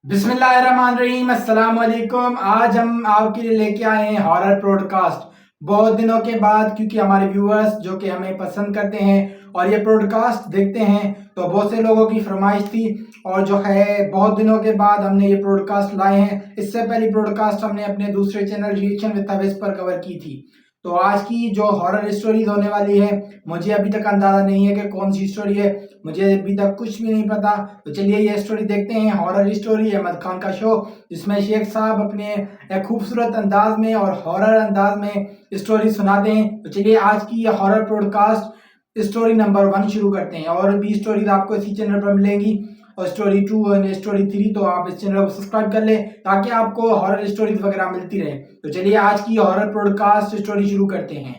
बिस्मिल्लाहिर्रहमानिर्रहीम अस्सलाम वालेकुम। आज हम आपके लिए लेके आए हैं हॉरर पॉडकास्ट बहुत दिनों के बाद, क्योंकि हमारे व्यूअर्स जो कि हमें पसंद करते हैं और ये पॉडकास्ट देखते हैं, तो बहुत से लोगों की फरमाइश थी और जो है बहुत दिनों के बाद हमने ये पॉडकास्ट लाए हैं। इससे पहली पॉडकास्ट हमने अपने दूसरे चैनल रिएक्शन विद हवेस पर कवर की थी। तो आज की जो हॉरर स्टोरीज होने वाली है, मुझे अभी तक अंदाजा नहीं है कि कौन सी स्टोरी है, मुझे अभी तक कुछ भी नहीं पता। तो चलिए ये स्टोरी देखते हैं। हॉरर स्टोरी अहमद खान का शो, जिसमें शेख साहब अपने एक खूबसूरत अंदाज में और हॉरर अंदाज में स्टोरी सुनाते हैं। तो चलिए आज की ये हॉरर पॉडकास्ट स्टोरी नंबर 1 शुरू करते हैं। और भी स्टोरीज आपको इसी चैनल पर मिलेंगी, और स्टोरी 2 और स्टोरी 3, तो आप इस चैनल को सब्सक्राइब कर लें ताकि आपको हॉरर स्टोरीज वगैरह मिलती रहे। तो चलिए आज की हॉरर पॉडकास्ट स्टोरी शुरू करते हैं।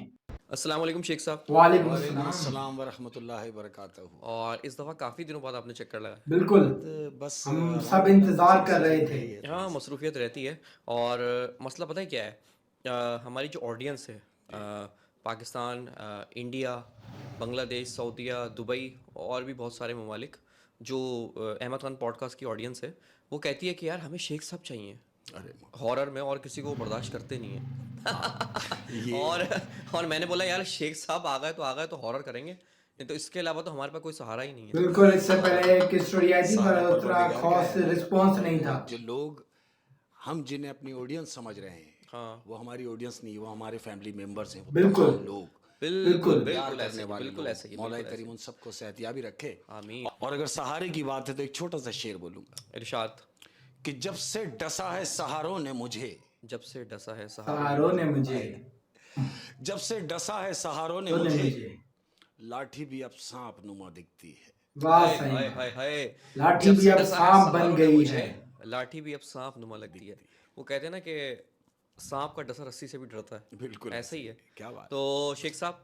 अस्सलाम वालेकुम शेख साहब। वालेकुम वालेकुम अस्सलाम। अस्सलाम वरहमतुल्लाहि वबरकातुहू। और इस दफ़ा काफ़ी दिनों बाद आपने चक्कर लगाया। बिल्कुल, तो बस हम सब अल्हम्दुलिल्लाह इंतजार कर मसरूफियत रहे चल थे। रही है हाँ, थोड़ी सी। मसरूफ़ियत रहती है। और मसला पता है क्या है? हमारी जो ऑडियंस है, पाकिस्तान, इंडिया, बांग्लादेश, सऊदीया, दुबई और भी बहुत सारे ममालिक, जो अहमद खान पॉडकास्ट की ऑडियंस है, वो कहती है कि यार हमें शेख साहब चाहिए अरे हॉरर में, और किसी को वो बर्दाश्त करते नहीं है। ये और और मैंने बोला यार शेख साहब आ गए तो हॉरर करेंगे, नहीं तो इसके अलावा तो हमारे पास कोई सहारा ही नहीं है। बिल्कुल, इससे पहले एक स्टोरी आई थी सहारा पर उतना परवरदिगार का खास है। रिस्पॉन्स नहीं था। और जो लोग हम जिन्हें अपनी ऑडियंस समझ रहे हैं, हाँ, वो हमारी ऑडियंस नहीं, वो हमारे फैमिली मेम्बर्स हैं, वो बिल्कुल तमाम लोग बिल्कुल बिल्कुल। प्यार बिल्कुल ऐसे करने ही, वाले बिल्कुल ऐसे ही, लोग। मौला बिल्कुल ऐसे करीम ही। उन सबको सेहतियाबी रखे। आमीन। और अगर सहारे की बात है तो एक छोटा सा शेर बोलूंगा इरशाद। कि जब से डसा है सहारों ने मुझे, जब से डसा है सहारों ने सहारों ने मुझे। मुझे, आए, जब से डसा है सहारों ने तो ने मुझे, मुझे। लाठी भी अब सांप नुमा दिखती है। वाह हाय सही हाय बात। हाय हाय। लाठी जब भी से अब डसा है सांप बन सहारों ने गई मुझे, है। लाठी भी अब सांप नुमा लगती है। वो कहते हैं ना कि सांप का डसा रस्सी से भी डरता है, बिल्कुल ऐसे ऐसे ही ही है। है। क्या बात तो शेख साहब,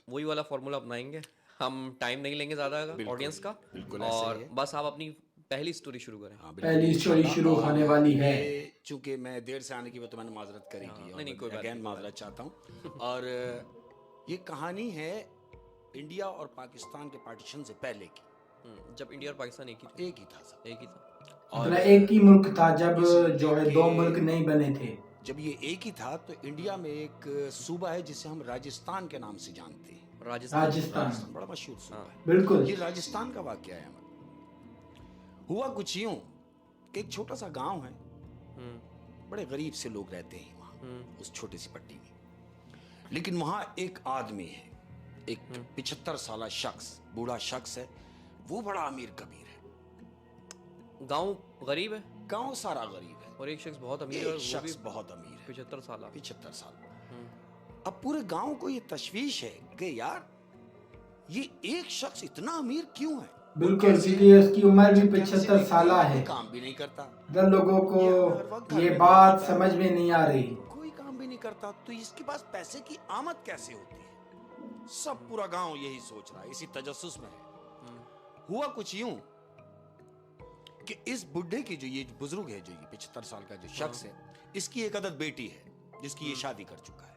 वही वाला फॉर्मूला अपनाएंगे। हम टाइम नहीं लेंगे ज़्यादा है। बिल्कुल ऑडियंस का, बिल्कुल ऐसे ही और है। बस आप अपनी पहली स्टोरी शुरू करें। हाँ बिल्कुल पहली स्टोरी इंशाल्लाह। शुरू और होने वाली है। ये चूंकि मैं देर से आने की वो तो मैंने माजरत करी हाँ, थी, और नहीं नहीं, कोई मैं बात नहीं, अगेन कोई बात माजरत चाहता हूँ। और ये कहानी है इंडिया और पाकिस्तान के पार्टीशन से पहले की। नहीं। जब इंडिया और पाकिस्तान एक ही थे। एक ही था सब। एक ही था। और मतलब एक ही मुल्क था जब, ये समझ जो लें है कि दो मुल्क नहीं बने थे। जब ये एक ही था तो इंडिया में एक सूबा है जिसे हम राजस्थान के नाम से जानते हैं। राजस्थान। राजस्थान, राजस्थान बड़ा मशहूर सूबा हाँ। है। बिल्कुल। ये राजस्थान का वाकया है। हुआ कुछ यूं कि एक छोटा सा गांव है, बड़े गरीब से लोग रहते हैं वहाँ उस छोटी सी पट्टी में। लेकिन वहाँ एक आदमी है, एक 75 साल शख्स, बूढ़ा शख्स है। वो बड़ा अमीर कबीर है। गांव गरीब है गांव सारा गरीब है और एक शख्स बहुत अमीर है, एक और वो भी शख्स बहुत अमीर है, 75 साल। 75 साल। अब पूरे गांव को ये तशवीश है कि यार ये एक शख्स इतना अमीर क्यों है। बिल्कुल, कैसे क्योंकि है? उसकी उम्र भी जब ध्यान से 75 देखते साल हैं, है। कोई काम भी नहीं करता। मतलब लोगों को ये हमें हर वक्त घर ये में बात देखता है। समझ में नहीं आ रही। कोई काम भी नहीं करता तो इसके पास पैसे की आमद कैसे होती है। सब पूरा गांव यही सोच रहा है, इसी तजस्सुस में है। हुआ कुछ यूं कि इस बुढ़े की, जो ये बुजुर्ग है, जो ये 75 साल का जो शख्स है, इसकी एक अदद बेटी है जिसकी ये शादी कर चुका है।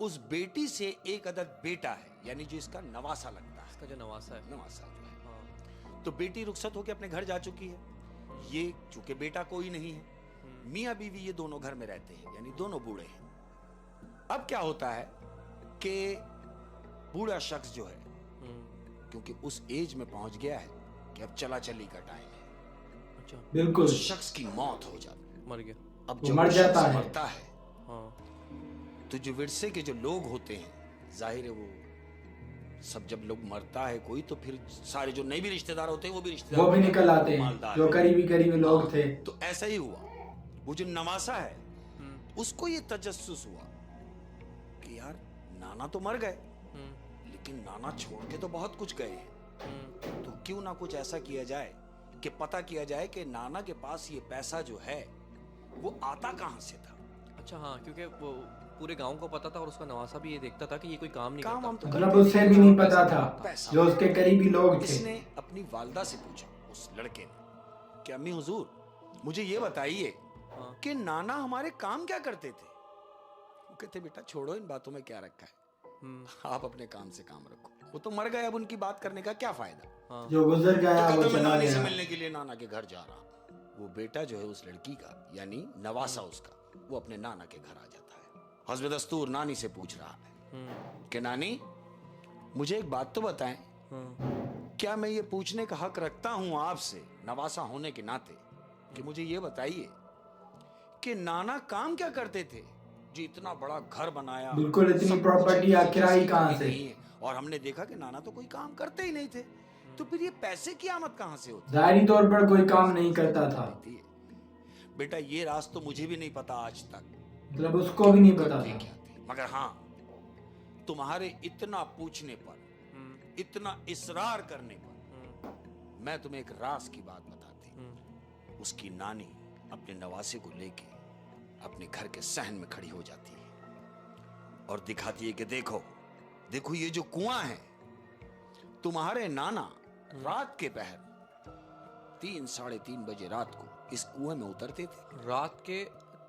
उस बेटी से एक अदद बेटा है, यानी जो इसका नवासा लगता है। इसका जो नवासा है। नवासा जो है, हाँ। तो बेटी रुखसत होकर अपने घर जा चुकी है। ये चूंकि बेटा कोई नहीं है, मियाँ बीवी ये दोनों घर में रहते हैं, यानी दोनों बूढ़े हैं। अब क्या होता है कि बूढ़ा शख्स जो है, क्योंकि उस एज में पहुंच गया है कि अब चला चली का टाइम है, अच्छा, बिल्कुल, उस शख्स की मौत हो जाती है। मर गया। अब वो जब मर वो जाता शख्स है। मरता है हाँ। तो जो विरसे के जो लोग होते हैं, जाहिर है वो सब, जब लोग मरता है कोई, तो फिर सारे जो नए भी रिश्तेदार होते हैं वो भी रिश्तेदार, वो भी निकल आते हैं मालदार जो हैं। करीबी करीबी लोग हाँ, थे। तो ऐसा ही हुआ। वो जो नवासा है उसको ये तजस्सुस हुआ कि यार नाना तो मर गए, लेकिन नाना छोड़ के तो बहुत कुछ गए हैं। तो क्यों ना कुछ ऐसा किया जाए कि पता किया जाए कि नाना के पास ये पैसा जो है वो आता कहां से था। अच्छा, हाँ, क्योंकि वो पूरे गांव को पता था और उसका नवासा भी ये देखता था कि ये कोई काम नहीं काम हम करता। तो मतलब करते उसे नहीं, भी नहीं पता था, पैसा जो उसके करीबी लोग थे। इसने अपनी वालदा से पूछा, उस लड़के ने, कि अम्मी हुजूर मुझे ये बताइए कि नाना हमारे काम क्या करते थे। वो कहते बेटा छोड़ो इन बातों में क्या रखा है, आप अपने काम से काम रखो। वो तो मर गए, अब उनकी बात करने का क्या फायदा। जो गुजर गया तो वो कहता मैं चला नानी से गया। मिलने के लिए नाना के घर जा रहा। वो बेटा जो है उस लड़की का, यानी नवासा उसका, वो अपने नाना के घर आ जाता है। हस्ब दस्तूर नानी से पूछ रहा है कि नानी मुझे एक बात तो बताएं, क्या मैं ये पूछने का हक रखता हूं आपसे नवासा होने के नाते कि मुझे ये बताइए कि नाना काम क्या करते थे जो इतना बड़ा घर बनाया, बिल्कुल, इतनी सब प्रॉपर्टी चीजें आखिर आई किसी की कहाँ भी से? नहीं है, और हमने देखा कि नाना तो कोई काम करते ही नहीं थे, तो फिर ये पैसे की आमद कहां से होती? जाहिरी तौर पर कोई काम नहीं करता था, बेटा ये राज तो मुझे भी नहीं पता आज तक, मतलब उसको भी नहीं पता करते था। क्या थे, मगर हाँ तुम्हारे इतना पूछने पर, इतना इसरार करने पर मैं तुम्हें एक राज की बात बताती हूं। उसकी नानी अपने नवासे को लेके अपने घर के सहन में खड़ी हो जाती है और दिखाती है कि देखो देखो ये जो कुआं है, तुम्हारे नाना रात के पहर 3-3:30 बजे रात को इस कुएं में उतरते थे। रात के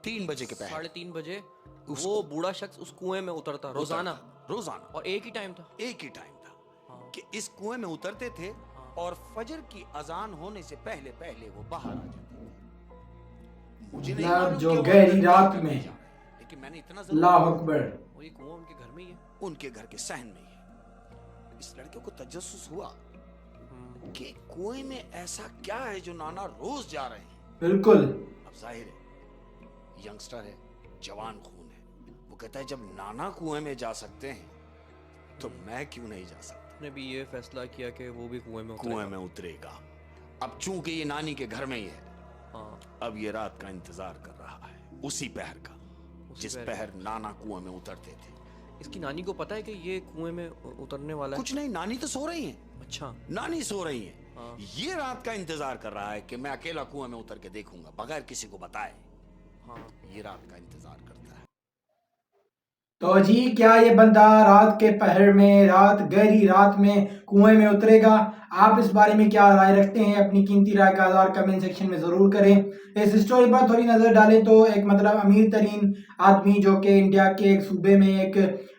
3 बजे के पहर 3:30 बजे वो बूढ़ा शख्स उस कुएं में उतरता रोजाना, रोजाना, और एक ही टाइम था। एक ही टाइम था कि इस कुएं में उतरते थे और फजर की अजान होने से पहले पहले वो बाहर आ जाते थे। मुझे नहीं मतलब मालूम जो कि वो गहरी अंदर रात क्या में। करने जा रहे हैं, लेकिन मैंने इतना जरूर अल्लाह अकबर। और ये कुआं उनके घर में ही है। उनके घर के सहन में ही है। इस लड़के को तजस्सुस हुआ कि कुएं में ऐसा क्या है जो नाना रोज जा रहे हैं। बिल्कुल, अब जाहिर है यंगस्टर है, जवान खून है, वो कहता है जब नाना कुएं में जा सकते हैं तो मैं क्यों नहीं जा सकता। ने भी ये फैसला किया कि वो भी कुएं में उतरेगा। कुएं में उतरेगा। अब चूंकि ये नानी के घर में ही है, अब ये रात का इंतजार कर रहा है, उसी पहर का जिस पहर नाना कुएं में उतरते थे। इसकी नानी को पता है कि ये कुएं में उतरने वाला है? कुछ नहीं, नानी तो सो रही हैं। अच्छा, नानी सो रही है, ये रात का इंतजार कर रहा है कि मैं अकेला कुएं में उतर के देखूंगा बगैर किसी को बताए। ये रात का इंतजार करता है। तो जी क्या ये बंदा रात के पहर में, रात गहरी रात में कुएं में उतरेगा? आप इस बारे में क्या राय रखते हैं? अपनी कीमती राय का इज़हार कमेंट सेक्शन में ज़रूर करें। इस स्टोरी पर थोड़ी नज़र डालें तो एक मतलब अमीर तरीन आदमी जो कि इंडिया के एक सूबे में एक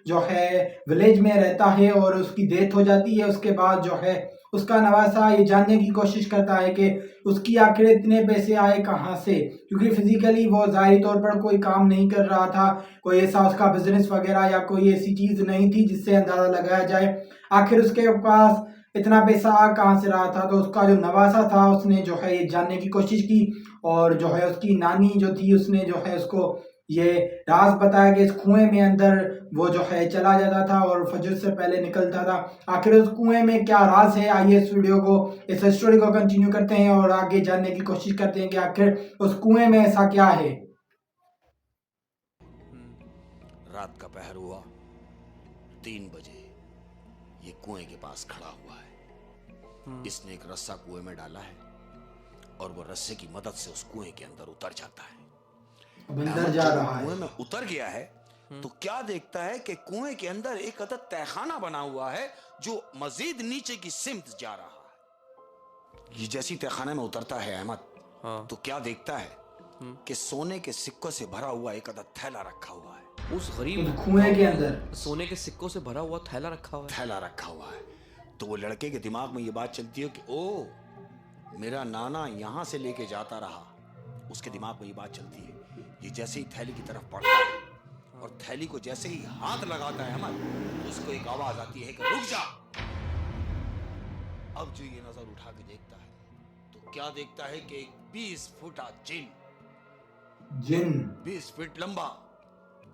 जो है विलेज में रहता है और उसकी डेथ हो जाती है। उसके बाद जो है उसका नवासा ये जानने की कोशिश करता है कि उसकी आखिर इतने पैसे आए कहाँ से, क्योंकि फिजिकली वो ज़ाहिरी तौर पर कोई काम नहीं कर रहा था, कोई ऐसा उसका बिजनेस वगैरह या कोई ऐसी चीज़ नहीं थी जिससे अंदाज़ा लगाया जाए आखिर उसके पास इतना पैसा आ कहाँ से रहा था। तो उसका जो नवासा था उसने जो है ये जानने की कोशिश की और जो है उसकी नानी जो थी उसने जो है उसको ये राज बताया कि इस कुएं में अंदर वो जो है चला जाता था और फजर से पहले निकलता था। आखिर उस कुएं में क्या राज है? आइए इस वीडियो को, इस स्टोरी को कंटिन्यू करते हैं और आगे जानने की कोशिश करते हैं कि आखिर उस कुएं में ऐसा क्या है। रात का पहर हुआ, 3 बजे ये कुएं के पास खड़ा हुआ है। इसने एक रस्सा कुएं में डाला है और वो रस्से की मदद से उस कुएं के अंदर उतर जाता है। अंदर जा रहा है, कुएं में उतर गया है तो क्या देखता है कि कुएं के अंदर एक अदद तहखाना बना हुआ है जो मजीद नीचे की सिमत जा रहा है। ये जैसी तहखाने में उतरता है अहमद, तो क्या देखता है कि सोने के सिक्कों से भरा हुआ एक अदद थैला रखा हुआ है। उस गरीब कुएं के अंदर सोने के सिक्कों से भरा हुआ थैला रखा हुआ है। थैला रखा हुआ है। तो वो लड़के के दिमाग में ये बात चलती है कि ओ मेरा नाना यहां से लेके जाता रहा। उसके दिमाग में ये बात चलती है। ये जैसे ही थैली की तरफ बढ़ता है और थैली को जैसे ही हाथ लगाता है अमर, तो उसको एक आवाज आती है कि रुक जा। अब जो ये नजर उठा के देखता है तो क्या देखता है कि एक 20 फुटा जिन 20 फीट लंबा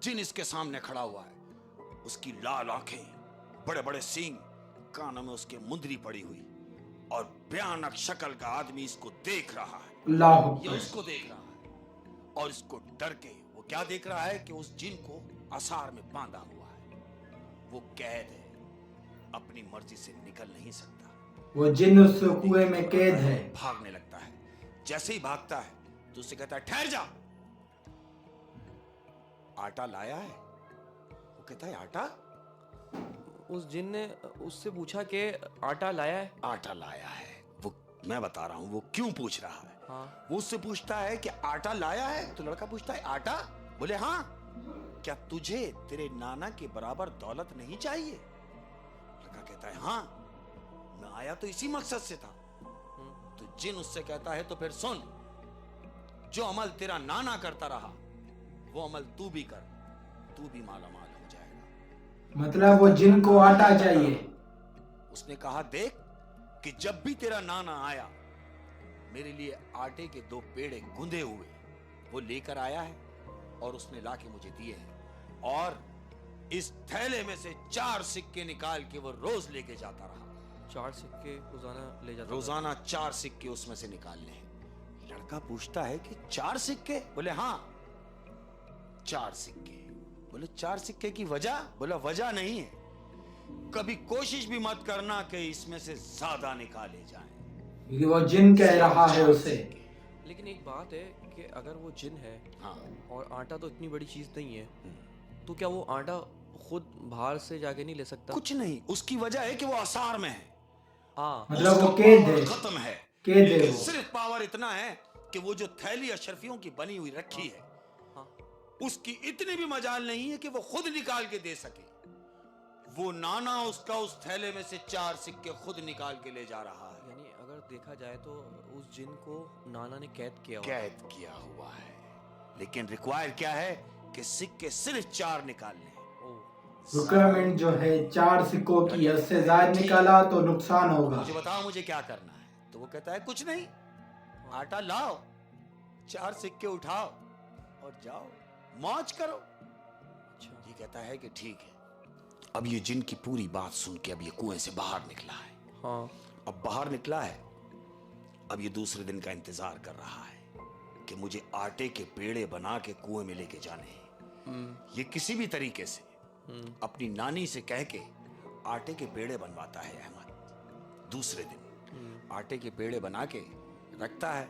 जिन इसके सामने खड़ा हुआ है। उसकी लाल आंखें, बड़े बड़े सींग, कानों में उसके मुंदरी पड़ी हुई और भयानक शक्ल का आदमी इसको देख रहा है। ये उसको देख रहा है और इसको डर के वो क्या देख रहा है कि उस जिन को आसार में बांधा हुआ है। वो कैद है, अपनी मर्जी से निकल नहीं सकता। वो जिन उस कुएं में कैद है। भागने लगता है। जैसे ही भागता है तो उसे कहता है ठहर जा, आटा लाया है? वो कहता है आटा? उस जिन ने उससे पूछा कि आटा लाया है? आटा लाया है। वो मैं बता रहा हूं वो क्यों पूछ रहा है। वो उससे पूछता है कि आटा लाया है? तो लड़का पूछता है आटा? बोले हाँ। क्या तुझे तेरे नाना के बराबर दौलत नहीं चाहिए? लड़का कहता है हाँ, मैं आया तो इसी मकसद से था। तो जिन उससे कहता है तो फिर सुन, जो अमल तेरा नाना करता रहा वो अमल तू भी कर, तू भी माला माल हो जाएगा। मतलब वो जिन को आटा चाहिए। उसने कहा देख कि जब भी तेरा नाना आया मेरे लिए आटे के 2 पेड़े गूंदे हुए वो लेकर आया है और उसने लाके मुझे दिए हैं, और इस थैले में से 4 सिक्के निकाल के वो रोज लेके जाता रहा। 4 सिक्के रोजाना ले जाता था। रोजाना 4 सिक्के उसमें से निकालने हैं। लड़का पूछता है कि 4 सिक्के? बोले हाँ 4 सिक्के। बोले 4 सिक्के की वजह? बोला वजह नहीं है, कभी कोशिश भी मत करना कि इसमें से ज्यादा निकाले जाएं, क्योंकि वो जिन कह रहा है उसे। लेकिन एक बात है कि अगर वो जिन है हाँ और आटा तो इतनी बड़ी चीज नहीं है, तो क्या वो आटा खुद बाहर से जाके नहीं ले सकता? कुछ नहीं, उसकी वजह है कि वो आसार में है। हाँ, मतलब वो उसका कैद पावर है। खत्म है, कैद है लेकिन वो। सिर्फ पावर इतना है कि वो जो थैली अशरफियों की बनी हुई रखी है हाँ, उसकी इतनी भी मजाल नहीं है कि वो खुद निकाल के दे सके। वो नाना उसका उस थैले में से 4 सिक्के खुद निकाल के ले जा रहा है। यानी अगर देखा जाए तो उस जिन को नाना ने कैद किया हुआ है। कैद किया हुआ है, लेकिन रिक्वायर क्या है कि सिक्के सिर्फ 4 निकालने हैं। ओह, रिक्वायरमेंट जो है 4 सिक्कों की, उससे ज्यादा निकाला तो नुकसान होगा। मुझे बताओ मुझे क्या करना है? तो वो कहता है कुछ नहीं, आटा लाओ, 4 सिक्के उठाओ और जाओ मौज करो। अच्छा, ये कहता है कि ठीक है। अब ये जिन की पूरी बात सुन के अब ये कुएं से बाहर निकला है। हाँ, अब बाहर निकला है, अब ये दूसरे दिन का इंतजार कर रहा है कि मुझे आटे के पेड़े बना के कुएं में लेके जाने हैं। ये किसी भी तरीके से अपनी नानी से कह के आटे के पेड़े बनवाता है अहमद। दूसरे दिन आटे के पेड़े बना के रखता है।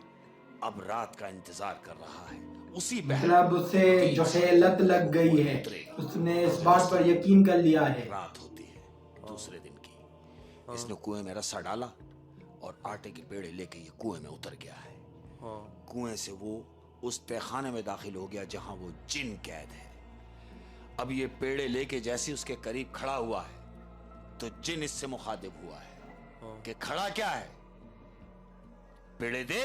अब रात का इंतजार कर रहा है। उसी मतलब उसे जो है लत लग गई है, उसने इस बात पर यकीन कर लिया है। रात होती है दूसरे दिन की। इसने कुएं में रस्सा डाला और आटे के पेड़े लेके ये कुएं में उतर गया है। हाँ, कुएं से वो उस तहखाने में दाखिल हो गया जहां वो जिन कैद है। अब ये पेड़े लेके जैसे उसके करीब खड़ा हुआ है तो जिन इससे मुखातिब हुआ है कि खड़ा क्या है, पेड़े दे,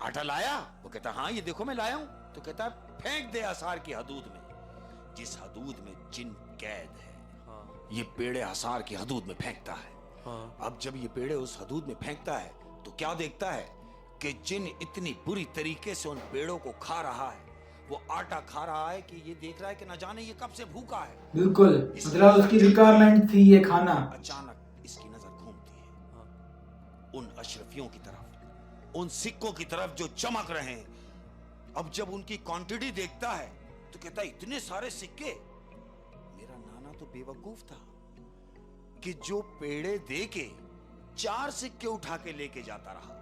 आटा लाया? वो कहता हाँ ये देखो मैं लाया हूं। तो कहता है फेंक दे आसार की हदूद में, जिस हदूद में जिन कैद है। हाँ, ये पेड़े आसार की हदूद में फेंकता है। हाँ, अब जब ये पेड़े उस हदूद में फेंकता है तो क्या देखता है कि जिन इतनी बुरी तरीके से उन पेड़ों को खा रहा है, वो आटा खा रहा है कि ये देख रहा है कि न जाने ये कब से भूखा है। बिल्कुल, मतलब उसकी रिक्वायरमेंट थी ये खाना। अचानक इसकी नजर घूमती है हाँ, उन अशरफियों की तरफ, उन सिक्कों की तरफ जो चमक रहे हैं। अब जब उनकी क्वांटिटी देखता है तो कहता है इतने सारे सिक्के। मेरा नाना तो बेवकूफ था कि जो पेड़े दे के 4 सिक्के उठा के लेके जाता रहा।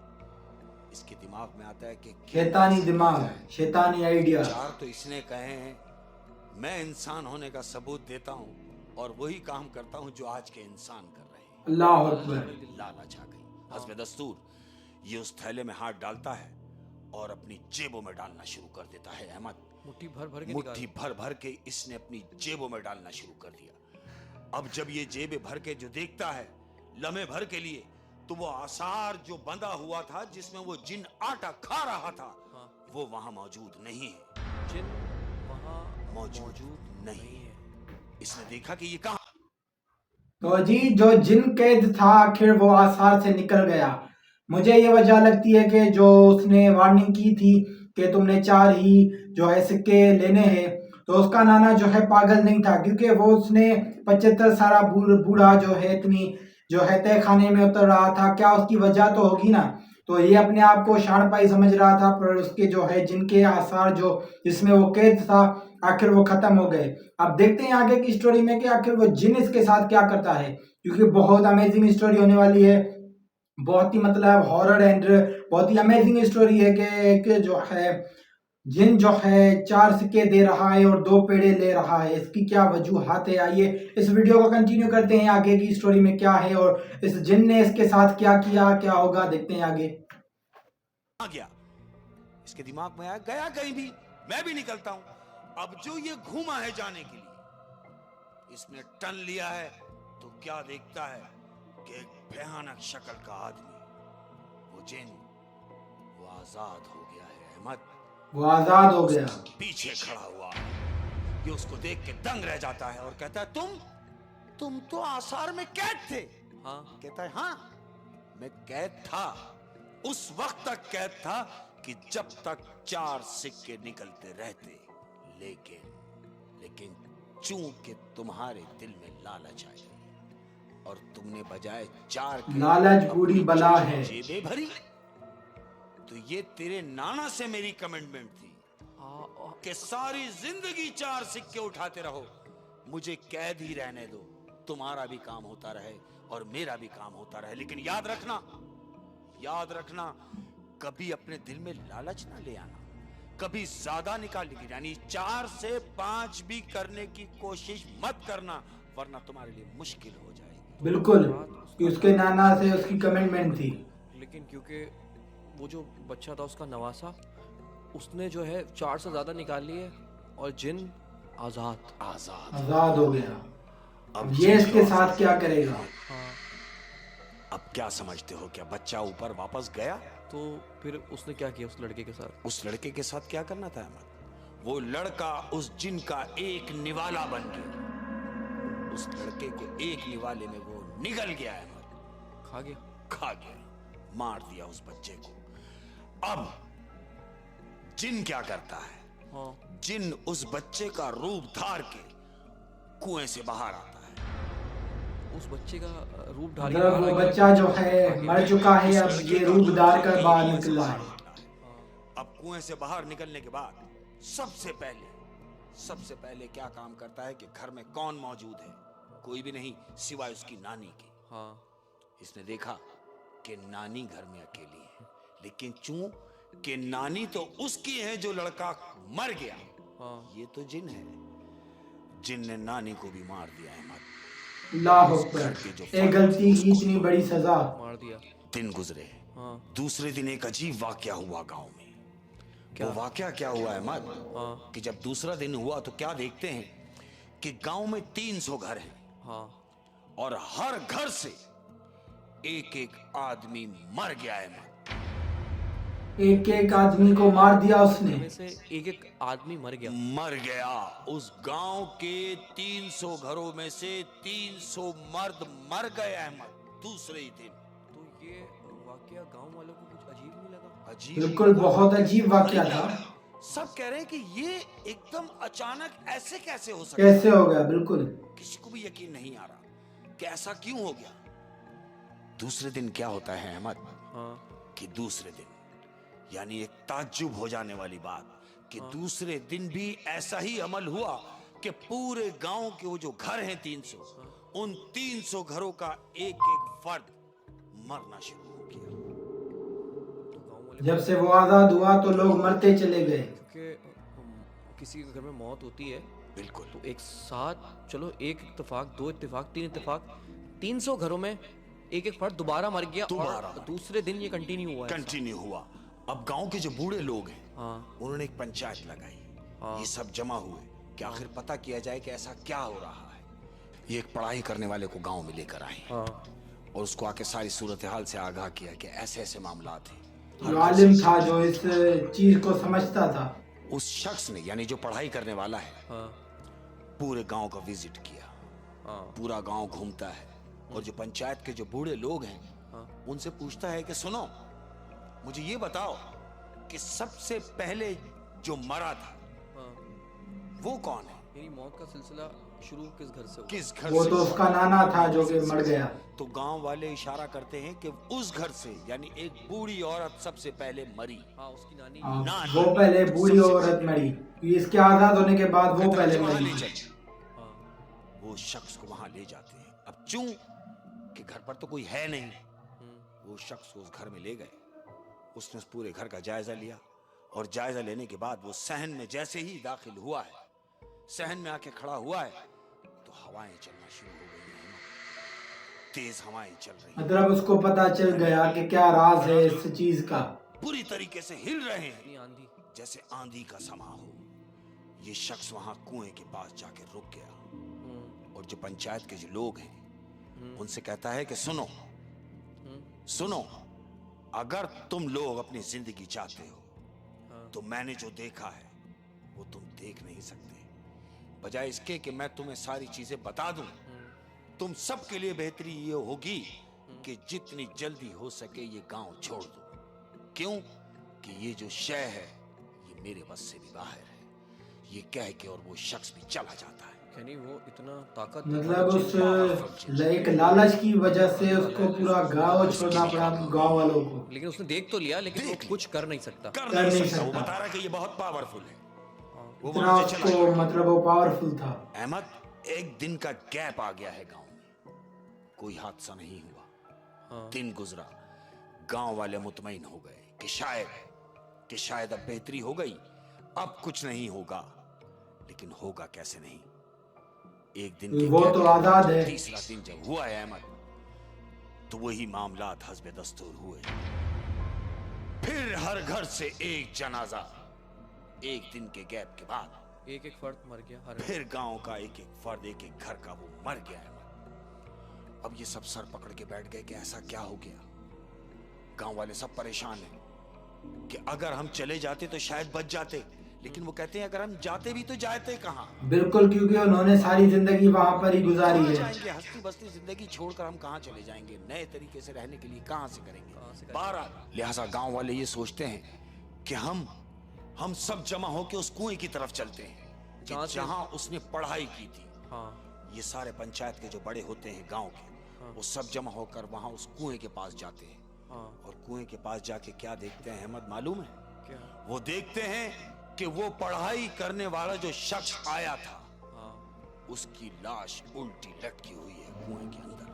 इसके दिमाग में आता है कि शैतानी दिमाग, शैतानी आइडिया। 4 तो इसने कहे हैं। मैं इंसान होने का सबूत देता हूं और वही काम करता हूं जो आज के इंसान कर रहे हैं। अल्लाह अकबर। लालच आ गई। हस्ब दस्तूर ये उस थैले में हाथ डालता है और अपनी जेबों में डालना शुरू कर देता है अहमद। मुट्ठी भर भर के मुट्ठी भर भर के इसने अपनी जेबों में डालना शुरू कर दिया। अब जब ये जेबें भर के जो देखता है लम्हे भर के लिए, तो वो आसार जो बंधा हुआ था जिसमें वो जिन आटा खा रहा था, वो वहां मौजूद नहीं है। जिन वहाँ मौजूद नहीं है। इसने देखा कि ये कहां। तो जी जो जिन कैद था आखिर वो आसार से निकल गया। मुझे ये वजह लगती है कि जो उसने वार्निंग की थी कि तुमने 4 ही जो है सिक्के लेने हैं, तो उसका नाना जो है पागल नहीं था, क्योंकि वो उसने 75 सारा बूढ़ा जो है इतनी जो है तय खाने में उतर रहा था, क्या उसकी वजह तो होगी ना। तो ये अपने आप को शाणपाई समझ रहा था, पर उसके जो है जिनके आसार जो जिसमें वो कैद था आखिर वो खत्म हो गए। अब देखते हैं आगे की स्टोरी में कि आखिर वो जिन इसके साथ क्या करता है, क्योंकि बहुत अमेजिंग स्टोरी होने वाली है। बहुत ही मतलब हॉरर एंड बहुत ही अमेजिंग स्टोरी है कि जो है जिन जो है 4 सिक्के दे रहा है और 2 पेड़े ले रहा है, इसकी क्या वजूहात है। आइए इस वीडियो को कंटिन्यू करते हैं, आगे की स्टोरी में क्या है और इस जिन ने इसके साथ क्या किया, क्या होगा, देखते हैं आगे। आ गया। इसके दिमाग में आया गया कहीं भी, मैं भी निकलता हूं। अब जो ये घूमा है जाने के लिए, इसने टन लिया है तो क्या देखता है कि एक भयानक शक्ल का आदमी, वो जिन, वो आजाद हो गया है अहमद। वो आजाद हो गया। पीछे खड़ा हुआ। ये उसको देख के दंग रह जाता है और कहता है तुम तो आसार में कैद थे। हाँ। कहता है हाँ, मैं कैद था, उस वक्त तक कैद था कि जब तक 4 सिक्के निकलते रहते, लेकिन चूंकि तुम्हारे दिल में लालच आई और तुमने बजाय 4 के लालच अपनी बूढ़ी बला है। जेबें भरी, तो ये तेरे नाना से मेरी कमिटमेंट थी कि सारी जिंदगी 4 सिक्के उठाते रहो, मुझे कैद ही रहने दो, तुम्हारा भी काम होता रहे और मेरा भी काम होता रहे। लेकिन याद रखना कभी अपने दिल में लालच ना ले आना, कभी ज्यादा निकालने की, यानी 4 से 5 भी करने की कोशिश मत करना, वरना तुम्हारे लिए मुश्किल हो जाएगी। बिल्कुल, कि उसके नाना से उसकी कमिटमेंट थी। लेकिन क्योंकि वो जो बच्चा था उसका नवासा, उसने जो है 4 से ज़्यादा निकाल लिए और जिन आजाद हो गया। अब ये इसके साथ क्या करेगा? अब क्या समझते हो, क्या बच्चा ऊपर वापस गया? तो फिर उसने क्या किया उस लड़के के साथ? उस लड़के के साथ क्या करना था अहमद? वो लड़का उस जिन का एक निवाला बन गया। उस लड़के के एक निवाले में वो निगल गया अहमद, खा गया, मार दिया उस बच्चे को। अब जिन क्या करता है? हाँ। जिन उस बच्चे का रूप धार के कुएं से बाहर आता है। उस बच्चे का रूप धार के मतलब बाहर वो आ गया। बच्चा जो है मर चुका है, अब ये रूप धार कर बाहर निकला है। अब कुएं से बाहर निकलने के बाद सबसे पहले क्या काम करता है कि घर में कौन मौजूद है? कोई भी नहीं सिवाय उसकी नानी के। हाँ। इसने देखा कि नानी घर में अकेली है, लेकिन चूं कि नानी तो उसकी है जो लड़का मर गया। हाँ। ये तो जिन है, जिन ने नानी को भी मार दिया है। अल्लाह अकबर, एक गलती की इतनी बड़ी सजा। मार दिया। दिन गुजरे। हाँ। दूसरे दिन एक अजीब वाकया हुआ गांव में। क्या? वो वाकया क्या हुआ अहमद? हाँ। कि जब दूसरा दिन हुआ तो क्या देखते हैं कि गांव में 300 घर हैं। हाँ। और हर घर से एक आदमी मर गया अहमद। एक आदमी को मार दिया उसने। इनमें से एक आदमी मर गया। उस गांव के 300 घरों में से 300 मर्द मर गए अहमद दूसरे ही दिन। तो ये वाकया गांव वालों को कुछ अजीब नहीं लगा? अजीब, बिल्कुल बहुत अजीब वाकया था। सब कह रहे हैं कि ये एकदम अचानक ऐसे कैसे हो सकता है? कैसे हो गया? बिल्कुल किसी को भी यकीन नहीं आ रहा कि ऐसा क्यों हो गया। दूसरे दिन क्या होता है अहमद? हाँ। कि दूसरे दिन, यानी एक ताज्जुब हो जाने वाली बात, कि दूसरे दिन भी ऐसा ही अमल हुआ कि पूरे गांव के वो जो घर हैं 300, उन 300 घरों का एक फर्द मरना शुरू हो गया। तो गांव वाले, जब से वो आजाद हुआ तो लोग मरते चले गए। क्योंकि किसी के घर में मौत होती है बिल्कुल। तो एक साथ, चलो एक इत्तेफाक, 2 इत्तेफाक, 3 इत्तेफाक, 300 घरों में एक फर्द दोबारा मर गया और दूसरे दिन ये कंटिन्यू हुआ। अब गांव के जो बूढ़े लोग हैं, हाँ। उन्होंने एक पंचायत लगाई। हाँ। ये सब जमा हुए कि आखिर पता किया जाए कि ऐसा क्या हो रहा है। ये एक पढ़ाई करने वाले को गांव में लेकर आए। हाँ। और उसको आके सारी सूरत हाल से आगाह किया कि ऐसे ऐसे मामला थे। जो आलिम था, जो इस चीज को समझता था, उस शख्स ने, यानी जो पढ़ाई करने वाला है, हाँ। पूरे गांव का विजिट किया। हाँ। पूरा गांव घूमता है और जो पंचायत के जो बूढ़े लोग हैं, हाँ। उनसे पूछता है कि सुनो, मुझे ये बताओ कि सबसे पहले जो मरा था, हाँ। वो कौन है? मेरी मौत का सिलसिला शुरू किस घर से हुआ? किस घर वो से? तो उसका नाना था जो कि मर गया। तो गांव वाले इशारा करते हैं कि उस घर से, यानी एक बूढ़ी औरत सबसे पहले मरी। हाँ, उसकी नानी। हाँ, वो पहले बूढ़ी औरत मरी। इसके आजाद होने के बाद वो पहले मरी। हाँ। वो शख्स को वहां ले जाते हैं। अब चूं कि घर पर तो कोई है नहीं, वो शख्स को उस घर में ले गए। उसने उस पूरे घर का जायजा लिया और जायजा लेने के बाद वो सहन में जैसे ही दाखिल हुआ है, सहन में आके खड़ा हुआ है, तो हवाएं चलना शुरू हो गई हैं। तेज हवाएं चल रही हैं। मतलब उसको पता चल गया कि क्या राज है इस चीज का। पूरी तरीके से हिल रहे हैं इतनी आंधी। जैसे आंधी का समा हो। ये शख्स वहां कुएं के पास जाके रुक गया और जो पंचायत के जो लोग हैं, उनसे कहता है कि सुनो, अगर तुम लोग अपनी जिंदगी चाहते हो तो मैंने जो देखा है वो तुम देख नहीं सकते। बजाय इसके कि मैं तुम्हें सारी चीजें बता दूं, तुम सबके लिए बेहतरी ये होगी कि जितनी जल्दी हो सके ये गांव छोड़ दो। क्यों? कि ये जो शय है ये मेरे बस से भी बाहर है। ये कह के और वो शख्स भी चला जाता है। यानी वो इतना ताकत मतलब उस एक लालच की वजह से उसको पूरा गांव छोड़ना पड़ा गांव वालों को। लेकिन उसने देख तो लिया, लेकिन वो कुछ कर नहीं सकता। कर नहीं नहीं सकता। वो सकता। बता रहा कि ये बहुत पावरफुल है। वो इतना वहां से चला उसको गया। मतलब वो पावरफुल था। अहमद, एक दिन का गैप आ गया है गांव में। कोई हादसा नहीं हुआ। दिन गुजरा, गांव वाले मुतमईन हो गए कि शायद अब बेहतरी हो गई, अब कुछ नहीं होगा। लेकिन होगा कैसे नहीं। एक दिन के वो गैप तो के बाद आजाद जब है। तीसरा दिन जब हुआ है अहमद, तो वही मामलात हस्बे दस्तूर हुए। फिर हर घर से एक जनाजा। एक दिन के गैप के बाद एक एक फर्द मर गया हर फिर गांव का एक एक फर्द, एक एक घर का वो मर गया है। अब ये सब सर पकड़ के बैठ गए कि ऐसा क्या हो गया। गांव वाले सब परेशान हैं कि अगर हम चले जाते तो शायद बच जाते, लेकिन वो कहते हैं अगर हम जाते भी तो जाते कहां। बिल्कुल, क्योंकि उन्होंने सारी जिंदगी वहां पर ही गुजारी कहां है। जाएंगे? हंसती बसती जिंदगी छोड़कर हम कहां चले जाएंगे? नए तरीके से रहने के लिए कहां से करेंगे? बहरहाल लिहाजा गांव वाले ये सोचते हैं कि हम सब जमा होकर उस कुएं की तरफ चलते हैं कि जहां उसने पढ़ाई की थी। ये सारे पंचायत के जो बड़े होते हैं गांव के, वो सब जमा होकर वहां उस कुएं के पास जाते हैं। और कुएं के पास जाके क्या देखते हैं अहमद मालूम है? क्या? वो देखते हैं कि वो पढ़ाई करने वाला जो शख्स आया था, उसकी लाश उल्टी लटकी हुई है कुएं के अंदर।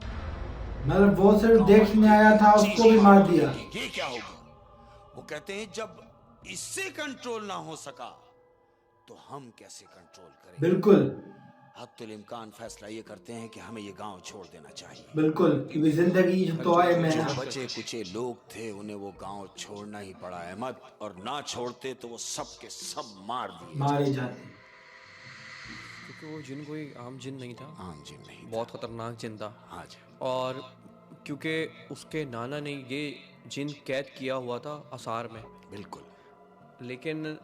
मतलब वो सिर्फ देखने आया था, उसको भी मार दिया। ये क्या हो गया? वो कहते हैं जब इससे कंट्रोल ना हो सका तो हम कैसे कंट्रोल करेंगे? बिल्कुल हत्तुल इम्कान फैसला ये करते हैं कि हमें ये गांव छोड़ देना चाहिए। बिल्कुल, क्योंकि जिंदगी तो आए में जो है। बचे कुचे लोग थे उन्हें वो गांव छोड़ना ही पड़ा अहमद, और ना छोड़ते तो वो सब के सब मारे जाते। क्योंकि वो जिन कोई आम जिन नहीं था, आम जिन नहीं, बहुत खतरनाक जिन था। हाँ जी। और क्योंकि उसके नाना ने ये जिन कैद किया हुआ था असार में, बिल्कुल। लेकिन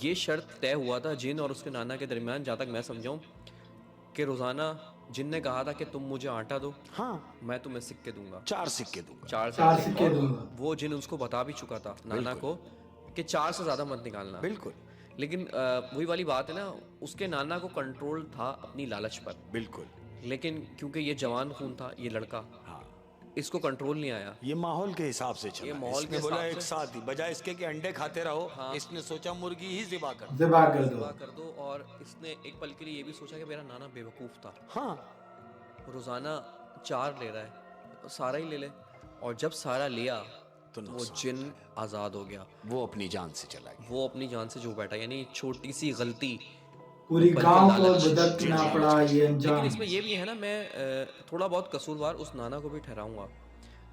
ये शर्त तय हुआ था जिन और उसके नाना के दरमियान, जहाँ तक मैं समझाऊँ, कि रोज़ाना जिन ने कहा था कि तुम मुझे आटा दो, हाँ, मैं तुम्हें सिक्के दूंगा, 4 सिक्के दूंगा। 4 सिक्के और दूंगा। वो जिन उसको बता भी चुका था नाना को कि 4 से ज़्यादा मत निकालना। बिल्कुल लेकिन वही वाली बात है ना, उसके नाना को कंट्रोल था अपनी लालच पर। बिल्कुल। लेकिन क्योंकि ये जवान खून था, ये लड़का, हाँ, इसको कंट्रोल नहीं आया। ये माहौल के हिसाब से चला। ये माहौल इसने के बोला हिसाब एक से- साथ ही, बजाय इसके कि अंडे खाते रहो, इसने सोचा मुर्गी ही ज़िबा कर। ज़िबा कर दो। दुआ कर दो। और इसने एक पल के लिए ये भी सोचा कि मेरा नाना बेवकूफ़ था, हाँ, रोज़ाना 4 ले रहा है, सारा ही ले ले। और जब सारा लिया तो वो जिन आज़ाद हो गया, वो अपनी जान से चला गया। वो अपनी जान से जो बैठा। यानी छोटी सी गलती, पूरी बल्कि गांव को लालच। भुगतना पड़ा ये लेकिन अंजाम। इसमें ये भी है ना, मैं थोड़ा बहुत कसूरवार उस नाना को भी ठहराऊंगा।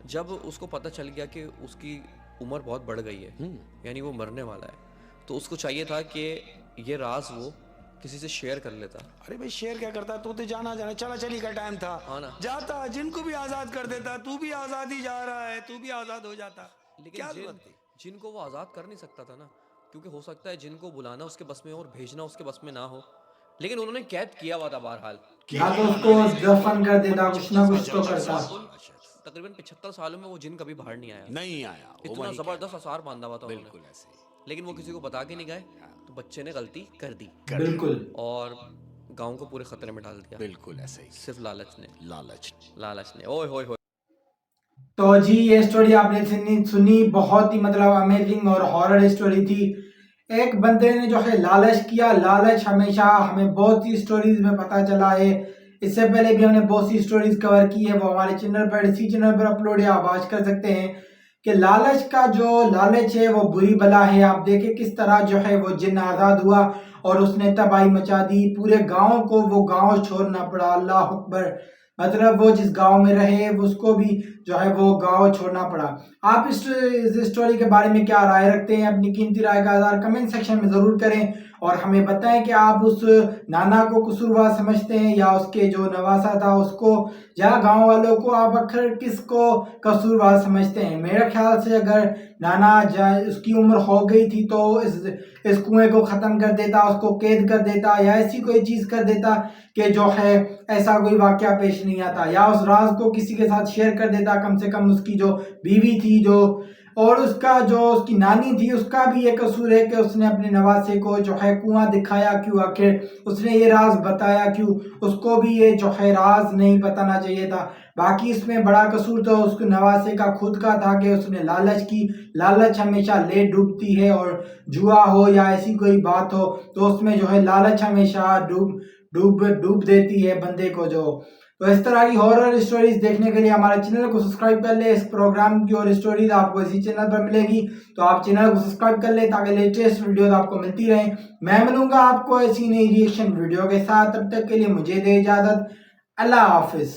जब उसको पता चल गया कि उसकी उम्र बहुत बढ़ गई है, यानी वो मरने वाला है, तो उसको चाहिए था कि ये राज वो किसी से शेयर कर लेता। अरे भाई शेर क्या करता? तू तो जाना चला चली का टाइम था, हाँ ना। जाता जिनको भी आजाद कर देता। तू भी आजाद ही जा रहा है, तू भी आजाद हो जाता। लेकिन क्या जरूरत थी? जिनको वो आज़ाद कर नहीं सकता था ना, क्योंकि हो सकता है जिनको बुलाना उसके बस में हो और भेजना उसके बस में ना हो। लेकिन उन्होंने कैद किया हुआ था बहरहाल। या तो उसको दफन कर देता, कुछ ना कुछ तो करता। तकरीबन 75 सालों में वो जिन कभी बाहर नहीं आया। नहीं आया। वो इतना वहीं जबरदस्त असार बांधा हुआ था उन्होंने। बिल्कुल ऐसे ही। लेकिन वो किसी को बता के नहीं गए, तो बच्चे ने गलती कर दी बिल्कुल। और गांव को पूरे खतरे में डाल दिया, बिल्कुल ऐसे ही। सिर्फ लालच ने। लालच। ओए होए होए। तो जी ये स्टोरी आपने सुनी, बहुत ही मतलब अमेजिंग और हॉरर स्टोरी थी। एक बंदे ने जो है लालच किया। लालच हमेशा हमें बहुत सी स्टोरीज में पता चला है। इससे पहले भी हमने बहुत सी स्टोरीज कवर की है, वो हमारे चैनल पर, इसी चैनल पर अपलोड है, आप वॉच कर सकते हैं कि लालच का जो लालच है वो बुरी बला है। आप देखें किस तरह जो है वो जिन आज़ाद हुआ और उसने तबाही मचा दी, पूरे गांव को वो गांव छोड़ना पड़ा। अल्लाह अकबर, मतलब वो जिस गांव में रहे उसको भी जो है वो गांव छोड़ना पड़ा। आप इस स्टोरी के बारे में क्या राय रखते हैं? अपनी कीमती राय का इज़हार कमेंट सेक्शन में ज़रूर करें और हमें बताएं कि आप उस नाना को कसूरवार समझते हैं या उसके जो नवासा था उसको, या गांव वालों को आप आखिर किसको कसूरवार समझते हैं। मेरे ख्याल से अगर नाना उसकी उम्र हो गई थी तो इस कुएं को ख़त्म कर देता, उसको कैद कर देता या ऐसी कोई चीज़ कर देता कि जो है ऐसा कोई वाक़या पेश नहीं आता, या उस राज को किसी के साथ शेयर कर देता। कम से कम उसकी जो बीवी थी जो और उसका जो उसकी नानी थी उसका भी ये कसूर है कि उसने अपने नवासे को जो है कुआं दिखाया क्यों, आखिर उसने ये राज बताया क्यों, उसको भी ये जो है राज नहीं बताना चाहिए था। बाकी इसमें बड़ा कसूर तो उसके नवासे का खुद का था कि उसने लालच की। लालच हमेशा ले डूबती है, और जुआ हो या ऐसी कोई बात हो तो उसमें जो है लालच हमेशा डूब डूब डूब देती है बंदे को। जो तो इस तरह की हॉरर स्टोरीज देखने के लिए हमारे चैनल को सब्सक्राइब कर ले। इस प्रोग्राम की और स्टोरीज आपको इसी चैनल पर मिलेगी, तो आप चैनल को सब्सक्राइब कर ले ताकि लेटेस्ट वीडियोस आपको मिलती रहे। मैं मिलूंगा आपको ऐसी नई रिएक्शन वीडियो के साथ, तब तक के लिए मुझे दे इजाजत। अल्लाह हाफिज।